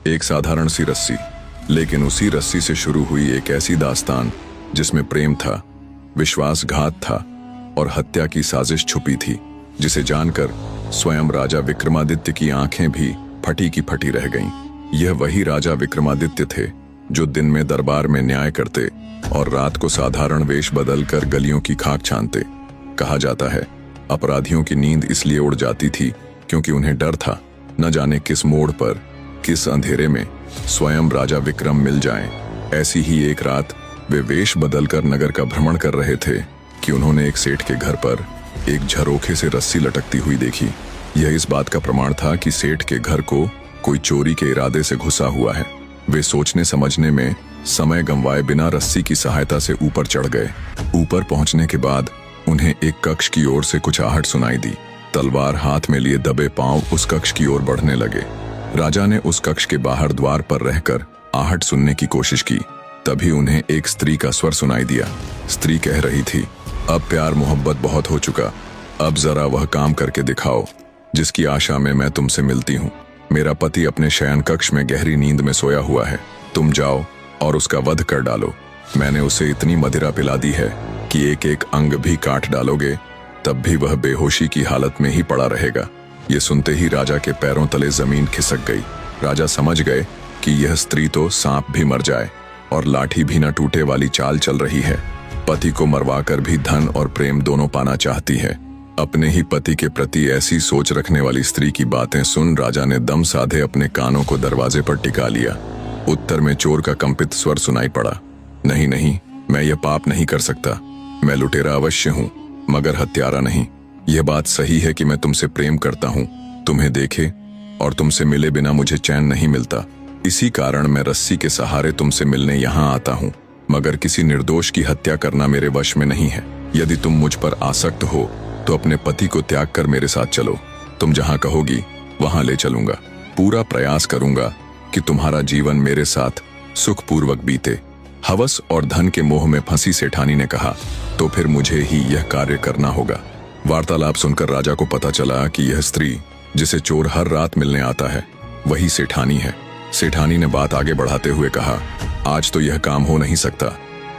एक साधारण सी रस्सी, लेकिन उसी रस्सी से शुरू हुई एक ऐसी दास्तान जिसमें प्रेम था, विश्वासघात था और हत्या की साजिश छुपी थी, जिसे जानकर स्वयं राजा विक्रमादित्य की आंखें भी फटी की फटी रह गईं। यह वही राजा विक्रमादित्य थे जो दिन में दरबार में न्याय करते और रात को साधारण वेश बदलकर गलियों की खाक छानते। कहा जाता है अपराधियों की नींद इसलिए उड़ जाती थी क्योंकि उन्हें डर था न जाने किस मोड़ पर, किस अंधेरे में स्वयं राजा विक्रम मिल जाएं। ऐसी ही एक रात वे वेश बदलकर नगर का भ्रमण कर रहे थे कि उन्होंने एक सेठ के घर पर एक झरोखे से रस्सी लटकती हुई देखी। यह इस बात का प्रमाण था कि सेठ के घर को कोई चोरी के इरादे से घुसा हुआ है। वे सोचने समझने में समय गंवाए बिना रस्सी की सहायता से ऊपर चढ़ गए। ऊपर पहुंचने के बाद उन्हें एक कक्ष की ओर से कुछ आहट सुनाई दी। तलवार हाथ में लिए दबे पांव उस कक्ष की ओर बढ़ने लगे। राजा ने उस कक्ष के बाहर द्वार पर रहकर आहट सुनने की कोशिश की। तभी उन्हें एक स्त्री का स्वर सुनाई दिया। स्त्री कह रही थी, अब प्यार मोहब्बत बहुत हो चुका, अब जरा वह काम करके दिखाओ जिसकी आशा में मैं तुमसे मिलती हूँ। मेरा पति अपने शयन कक्ष में गहरी नींद में सोया हुआ है, तुम जाओ और उसका वध कर डालो। मैंने उसे इतनी मदिरा पिला दी है कि एक एक अंग भी काट डालोगे तब भी वह बेहोशी की हालत में ही पड़ा रहेगा। ये सुनते ही राजा के पैरों तले जमीन खिसक गई। राजा समझ गए कि यह स्त्री तो सांप भी मर जाए और लाठी भी न टूटे वाली चाल चल रही है। पति को मरवाकर भी धन और प्रेम दोनों पाना चाहती है। अपने ही पति के प्रति ऐसी सोच रखने वाली स्त्री की बातें सुन राजा ने दम साधे अपने कानों को दरवाजे पर टिका लिया। उत्तर में चोर का कंपित स्वर सुनाई पड़ा, नहीं नहीं, मैं यह पाप नहीं कर सकता। मैं लुटेरा अवश्य हूँ मगर हत्यारा नहीं। यह बात सही है कि मैं तुमसे प्रेम करता हूँ, तुम्हें देखे और तुमसे मिले बिना मुझे चैन नहीं मिलता। इसी कारण मैं रस्सी के सहारे तुमसे मिलने यहाँ आता हूँ, मगर किसी निर्दोष की हत्या करना मेरे वश में नहीं है। यदि तुम मुझ पर आसक्त हो तो अपने पति को त्याग कर मेरे साथ चलो। तुम जहाँ कहोगी वहाँ ले चलूंगा। पूरा प्रयास करूंगा कि तुम्हारा जीवन मेरे साथ सुखपूर्वक बीते। हवस और धन के मोह में फंसी सेठानी ने कहा, तो फिर मुझे ही यह कार्य करना होगा। वार्तालाप सुनकर राजा को पता चला कि यह स्त्री जिसे चोर हर रात मिलने आता है वही सेठानी है। सेठानी ने बात आगे बढ़ाते हुए कहा, आज तो यह काम हो नहीं सकता,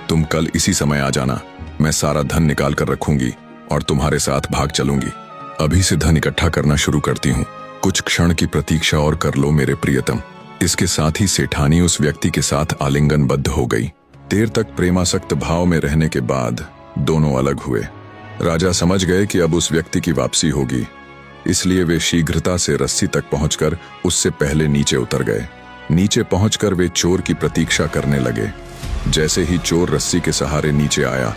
तुम कल इसी समय आ जाना। मैं सारा धन निकाल कर रखूंगी और तुम्हारे साथ भाग चलूंगी। अभी से धन इकट्ठा करना शुरू करती हूँ, कुछ क्षण की प्रतीक्षा और कर लो मेरे प्रियतम। इसके साथ ही सेठानी उस व्यक्ति के साथ आलिंगनबद्ध हो गई। देर तक प्रेमासक्त भाव में रहने के बाद दोनों अलग हुए। राजा समझ गए कि अब उस व्यक्ति की वापसी होगी, इसलिए वे शीघ्रता से रस्सी तक पहुंचकर उससे पहले नीचे उतर गए। नीचे पहुंचकर वे चोर की प्रतीक्षा करने लगे। जैसे ही चोर रस्सी के सहारे नीचे आया,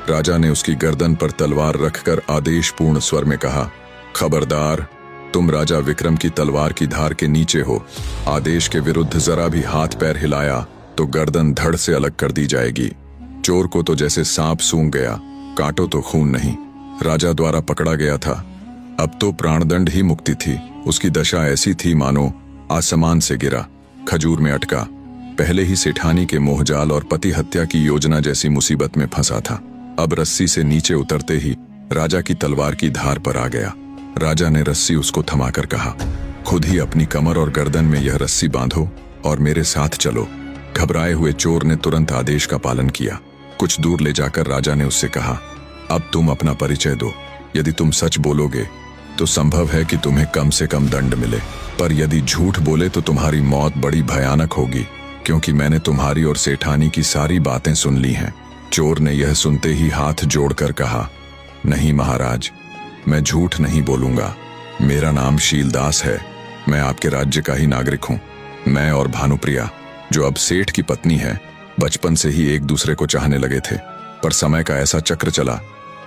राजा ने उसकी गर्दन पर तलवार रखकर आदेशपूर्ण स्वर में कहा, खबरदार, तुम राजा विक्रम की तलवार की धार के नीचे हो। आदेश के विरुद्ध जरा भी हाथ पैर हिलाया तो गर्दन धड़ से अलग कर दी जाएगी। चोर को तो जैसे सांप सूंघ गया, काटो तो खून नहीं। राजा द्वारा पकड़ा गया था, अब तो प्राणदंड ही मुक्ति थी। उसकी दशा ऐसी थी मानो आसमान से गिरा, खजूर में अटका। पहले ही सेठानी के मोहजाल और पति हत्या की योजना जैसी मुसीबत में फंसा था। अब रस्सी से नीचे उतरते ही राजा की तलवार की धार पर आ गया। राजा ने रस्सी उसको थमाकर कहा, खुद ही अपनी कमर और गर्दन में यह रस्सी बांधो और मेरे साथ चलो। घबराए हुए चोर ने तुरंत आदेश का पालन किया। कुछ दूर ले जाकर राजा ने उससे कहा, अब तुम अपना परिचय दो। यदि तुम सच बोलोगे तो संभव है कि तुम्हें कम से कम दंड मिले, पर यदि झूठ बोले तो तुम्हारी मौत बड़ी भयानक होगी, क्योंकि मैंने तुम्हारी और सेठानी की सारी बातें सुन ली हैं। चोर ने यह सुनते ही हाथ जोड़कर कहा, नहीं महाराज, मैं झूठ नहीं बोलूंगा। मेरा नाम शीलदास है, मैं आपके राज्य का ही नागरिक हूँ। मैं और भानुप्रिया, जो अब सेठ की पत्नी है, बचपन से ही एक दूसरे को चाहने लगे थे, पर समय का ऐसा चक्र चला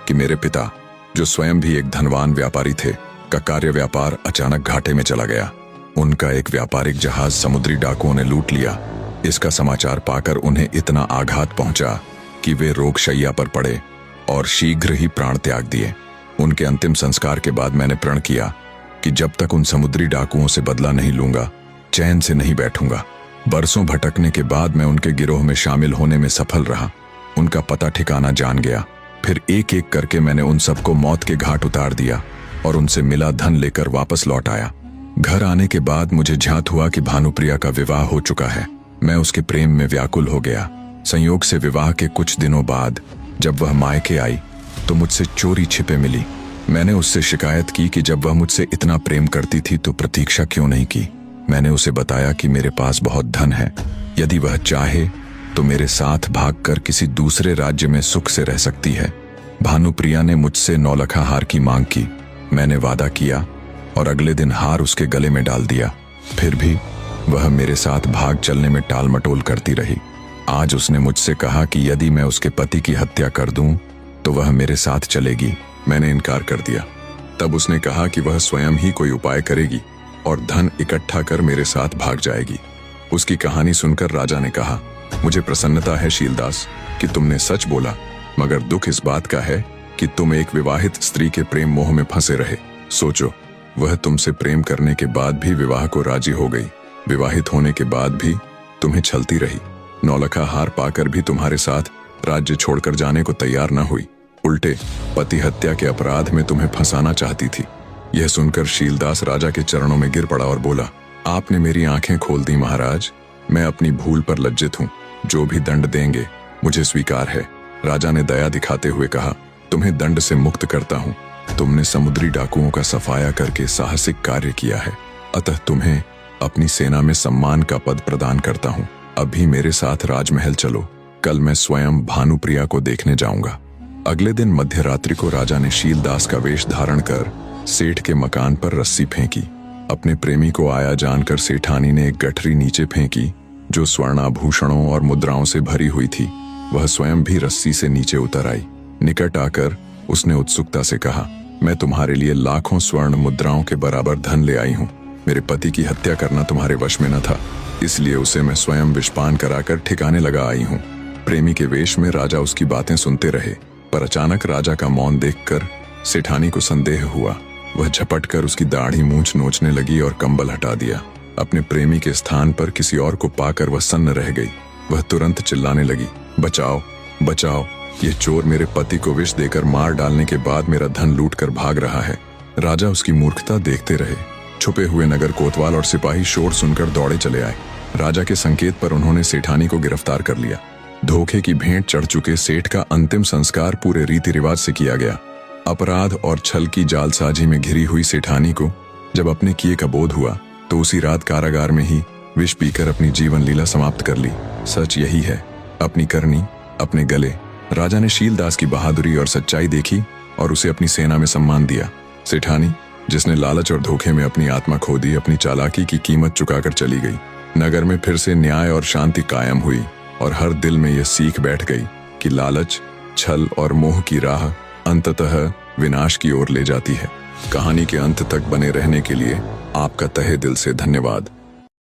कि मेरे पिता, जो स्वयं भी एक धनवान व्यापारी थे, का कार्य व्यापार अचानक घाटे में चला गया। उनका एक व्यापारिक जहाज समुद्री डाकुओं ने लूट लिया। इसका समाचार पाकर उन्हें इतना आघात पहुंचा कि वे रोगशैया पर पड़े और शीघ्र ही प्राण त्याग दिए। उनके अंतिम संस्कार के बाद मैंने प्रण किया कि जब तक उन समुद्री डाकुओं से बदला नहीं लूंगा, चैन से नहीं बैठूंगा। बरसों भटकने के बाद मैं उनके गिरोह में शामिल होने में सफल रहा। उनका पता ठिकाना जान गया। फिर एक एक करके मैंने उन सबको मौत के घाट उतार दिया और उनसे मिला धन लेकर वापस लौट आया। घर आने के बाद मुझे ज्ञात हुआ कि भानुप्रिया का विवाह हो चुका है। मैं उसके प्रेम में व्याकुल हो गया। संयोग से विवाह के कुछ दिनों बाद जब वह मायके आई तो मुझसे चोरी छिपे मिली। मैंने उससे शिकायत की कि जब वह मुझसे इतना प्रेम करती थी तो प्रतीक्षा क्यों नहीं की। मैंने उसे बताया कि मेरे पास बहुत धन है, यदि वह चाहे तो मेरे साथ भागकर किसी दूसरे राज्य में सुख से रह सकती है। भानुप्रिया ने मुझसे 9 लखा हार की मांग की। मैंने वादा किया और अगले दिन हार उसके गले में डाल दिया। फिर भी वह मेरे साथ भाग चलने में टाल मटोल करती रही। आज उसने मुझसे कहा कि यदि मैं उसके पति की हत्या कर दूं तो वह मेरे साथ चलेगी। मैंने इनकार कर दिया। तब उसने कहा कि वह स्वयं ही कोई उपाय करेगी और धन इकट्ठा कर मेरे साथ भाग जाएगी। उसकी कहानी सुनकर राजा ने कहा, मुझे प्रसन्नता है शीलदास कि तुमने सच बोला, मगर दुख इस बात का है कि तुम एक विवाहित स्त्री के प्रेम मोह में फंसे रहे। सोचो, वह तुमसे प्रेम करने के बाद भी विवाह को राजी हो गई। विवाहित होने के बाद भी तुम्हें छलती रही। 9 लखा हार पाकर भी तुम्हारे साथ राज्य छोड़कर जाने को तैयार न हुई। उल्टे पति हत्या के अपराध में तुम्हें फंसाना चाहती थी। यह सुनकर शीलदास राजा के चरणों में गिर पड़ा और बोला, आपने मेरी आंखें खोल दी महाराज। मैं अपनी भूल पर लज्जित हूँ। जो भी दंड देंगे मुझे स्वीकार है। राजा ने दया दिखाते हुए कहा, तुम्हें दंड से मुक्त करता हूँ। तुमने समुद्री डाकुओं का सफाया करके साहसिक कार्य किया है, अतः तुम्हें अपनी सेना में सम्मान का पद प्रदान करता हूँ। अभी मेरे साथ राजमहल चलो, कल मैं स्वयं भानुप्रिया को देखने जाऊंगा। अगले दिन मध्यरात्रि को राजा ने शीलदास का वेश धारण कर सेठ के मकान पर रस्सी फेंकी। अपने प्रेमी को आया जानकर सेठानी ने एक गठरी नीचे फेंकी जो स्वर्णाभूषणों और मुद्राओं से भरी हुई थी। वह स्वयं भी रस्सी से नीचे उतर आई। निकट आकर उसने उत्सुकता से कहा, मैं तुम्हारे लिए लाखों स्वर्ण मुद्राओं के बराबर धन ले आई हूँ। मेरे पति की हत्या करना तुम्हारे वश में न था, इसलिए उसे मैं स्वयं विषपान कराकर ठिकाने लगा आई हूँ। प्रेमी के वेश में राजा उसकी बातें सुनते रहे, पर अचानक राजा का मौन देखकर सेठानी को संदेह हुआ। वह झपटकर उसकी दाढ़ी मूंछ नोचने लगी और कंबल हटा दिया। अपने प्रेमी के स्थान पर किसी और को पाकर वह सन्न रह गई। वह तुरंत चिल्लाने लगी, बचाओ बचाओ, ये चोर मेरे पति को विष देकर मार डालने के बाद मेरा धन लूट कर भाग रहा है। राजा उसकी मूर्खता देखते रहे। छुपे हुए नगर कोतवाल और सिपाही शोर सुनकर दौड़े चले आए। राजा के संकेत पर उन्होंने सेठानी को गिरफ्तार कर लिया। धोखे की भेंट चढ़ चुके सेठ का अंतिम संस्कार पूरे रीति रिवाज से किया गया। अपराध और छल की जालसाजी में घिरी हुई सेठानी को जब अपने किए का बोध हुआ तो उसी रात कारागार में ही विष पीकर अपनी जीवन लीला समाप्त कर ली। सच यही है, अपनी करनी अपने गले। राजा ने शीलदास की बहादुरी और सच्चाई देखी और उसे अपनी सेना में सम्मान दिया। सेठानी, जिसने लालच और धोखे में अपनी आत्मा खो दी, अपनी चालाकी की कीमत चुकाकर चली गई। नगर में फिर से न्याय और शांति कायम हुई और हर दिल में यह सीख बैठ गई कि लालच, छल और मोह की राह अंततः विनाश की ओर ले जाती है। कहानी के अंत तक बने रहने के लिए आपका तहे दिल से धन्यवाद।